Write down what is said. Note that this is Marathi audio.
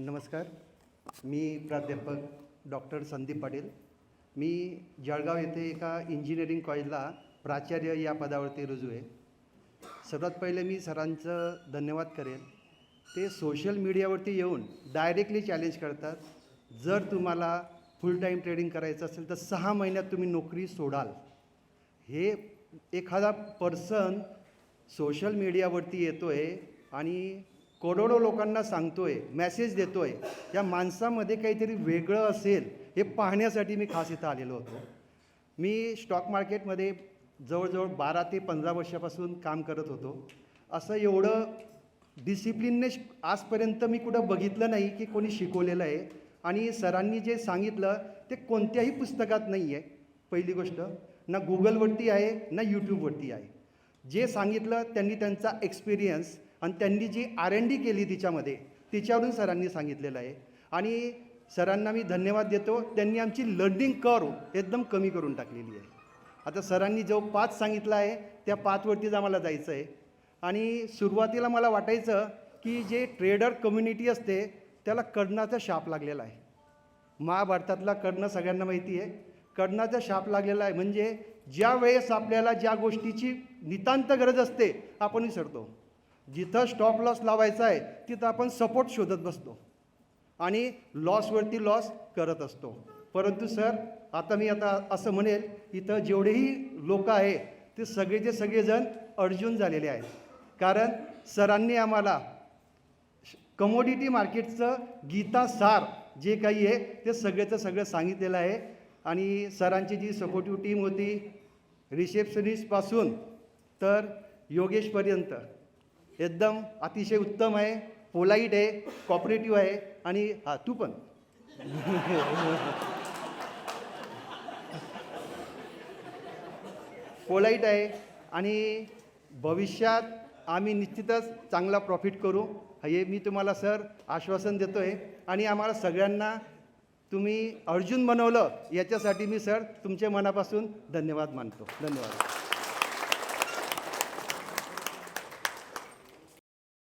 नमस्कार. मी प्राध्यापक डॉक्टर संदीप पाटील. मी जळगाव येथे एका इंजिनिअरिंग कॉलेजला प्राचार्य या पदावरती रुजू आहे. सर्वात पहिले मी सरांचं धन्यवाद करेन. ते सोशल मीडियावरती येऊन डायरेक्टली चॅलेंज करतात. जर तुम्हाला फुल टाईम ट्रेडिंग करायचं असेल तर 6 महिन्यात तुम्ही नोकरी सोडाल. हे एखादा पर्सन सोशल मीडियावरती येतो आहे आणि करोडो लोकांना सांगतो आहे, मेसेज देतो आहे. या माणसामध्ये काहीतरी वेगळं असेल हे पाहण्यासाठी मी खास इथं आलेलो होतो. मी स्टॉक मार्केटमध्ये जवळजवळ 12 ते 15 वर्षापासून काम करत होतो. असं एवढं डिसिप्लिनने आजपर्यंत मी कुठं बघितलं नाही की कोणी शिकवलेलं आहे. आणि सरांनी जे सांगितलं ते कोणत्याही पुस्तकात नाही आहे. पहिली गोष्ट, ना गुगलवरती आहे ना यूट्यूबवरती आहे. जे सांगितलं त्यांनी त्यांचा एक्सपिरियन्स आणि त्यांनी जी R&D केली तिच्यावरून सरांनी सांगितलेलं आहे. आणि सरांना मी धन्यवाद देतो. त्यांनी आमची लर्निंग कर्व एकदम कमी करून टाकलेली आहे. आता सरांनी जो पाथ सांगितला आहे त्या पाथवरतीच आम्हाला जायचं आहे. आणि सुरुवातीला मला वाटायचं की जे ट्रेडर कम्युनिटी असते त्याला कर्णाचा शाप लागलेला आहे. महाभारतातला कर्ण सगळ्यांना माहिती आहे. कर्णाचा शाप लागलेला आहे. म्हणजे ज्या वेळेस आपल्याला ज्या गोष्टीची नितांत गरज असते आपण विसरतो. जिथं स्टॉप लॉस लावायचा आहे तिथं आपण सपोर्ट शोधत बसतो आणि लॉसवरती लॉस करत असतो. परंतु सर, आता मी असं म्हणेल, इथं जेवढेही लोक आहे ते सगळेचे सगळेजण अर्जुन झालेले आहेत. कारण सरांनी आम्हाला कमोडिटी मार्केटचं गीता सार जे काही आहे ते सगळ्याचं सगळं सांगितलेलं आहे. आणि सरांची जी सपोर्टिव्ह टीम होती, रिसेप्शनिस्टपासून तर योगेशपर्यंत एकदम अतिशय उत्तम आहे. पोलाईट आहे, कॉपरेटिव्ह आहे. आणि तू पण पोलाईट आहे. आणि भविष्यात आम्ही निश्चितच चांगला प्रॉफिट करू हे मी तुम्हाला सर आश्वासन देतो आहे. आणि आम्हाला सगळ्यांना तुम्ही अर्जुन बनवलं याच्यासाठी मी सर तुमच्या मनापासून धन्यवाद मानतो. धन्यवाद.